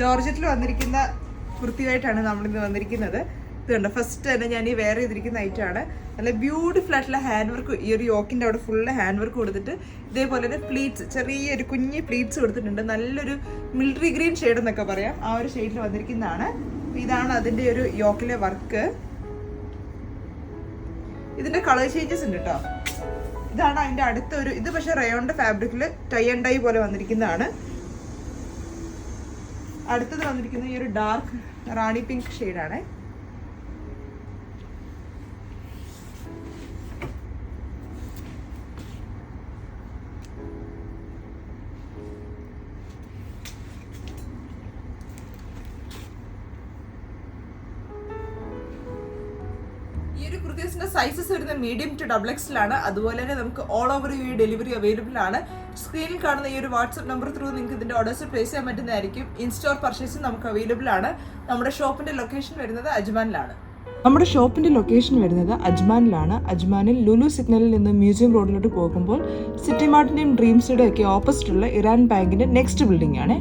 ജോർജറ്റിൽ വന്നിരിക്കുന്ന കുർത്തിയായിട്ടാണ് നമ്മളിന്ന് വന്നിരിക്കുന്നത്. ഇത് കണ്ടോ, ഫസ്റ്റ് തന്നെ ഞാൻ ഈ വെയർ ചെയ്തിരിക്കുന്ന ഐറ്റമാണ്. നല്ല ബ്യൂട്ടിഫുൾ ആയിട്ടുള്ള ഹാൻഡ് വർക്ക്, ഈ ഒരു യോക്കിൻ്റെ അവിടെ ഫുള്ള് ഹാൻഡ് വർക്ക് കൊടുത്തിട്ട് ഇതേപോലെ തന്നെ പ്ലീറ്റ്സ്, ചെറിയൊരു കുഞ്ഞ് പ്ലീറ്റ്സ് കൊടുത്തിട്ടുണ്ട്. നല്ലൊരു മിലിറ്ററി ഗ്രീൻ ഷെയ്ഡ് എന്നൊക്കെ പറയാം, ആ ഒരു ഷെയ്ഡിൽ വന്നിരിക്കുന്നതാണ്. ഇതാണ് അതിൻ്റെ ഒരു യോക്കിലെ വർക്ക്. ഇതിൻ്റെ കളർ ചേഞ്ചസ് ഉണ്ട് കേട്ടോ. ഇതാണ് അതിൻ്റെ അടുത്ത ഒരു, ഇത് പക്ഷേ റയോണിൻ്റെ ഫാബ്രിക്കിൽ ടൈ ആൻഡ് ഡൈ പോലെ വന്നിരിക്കുന്നതാണ്. അടുത്തത് വന്നിരിക്കുന്ന ഈ ഒരു ഡാർക്ക് റാണി പിങ്ക് ഷെയ്ഡാണ്. ഈ ഒരു കുർത്തീസിന്റെ സൈസസ് വരുന്ന മീഡിയം ടു XXL. അതുപോലെ തന്നെ നമുക്ക് ഓൾ ഓവർ ഈ ഡെലിവറി അവൈലബിൾ ആണ്. സ്ക്രീനിൽ കാണുന്ന ഈ ഒരു വാട്സ്ആപ്പ് നമ്പർ ത്രൂ നിങ്ങൾക്ക് ഇതിന്റെ ഓർഡേഴ്സ് പ്ലേസ് ചെയ്യാൻ പറ്റുന്നതായിരിക്കും. ഇൻസ്റ്റോർ പർച്ചേസും നമുക്ക് അവൈലബിൾ ആണ്. നമ്മുടെ ഷോപ്പിന്റെ ലൊക്കേഷൻ വരുന്നത് അജ്മാനിലാണ്. അജ്മാനിൽ ലുലു സിഗ്നലിൽ നിന്ന് മ്യൂസിയം റോഡിലോട്ട് പോകുമ്പോൾ സിറ്റി മാർട്ടിന്റെയും ഡ്രീംസിന്റെ ഒക്കെ ഓപ്പോസിറ്റുള്ള ഇറാൻ ബാങ്കിന്റെ നെക്സ്റ്റ് ബിൽഡിംഗ് ആണ്.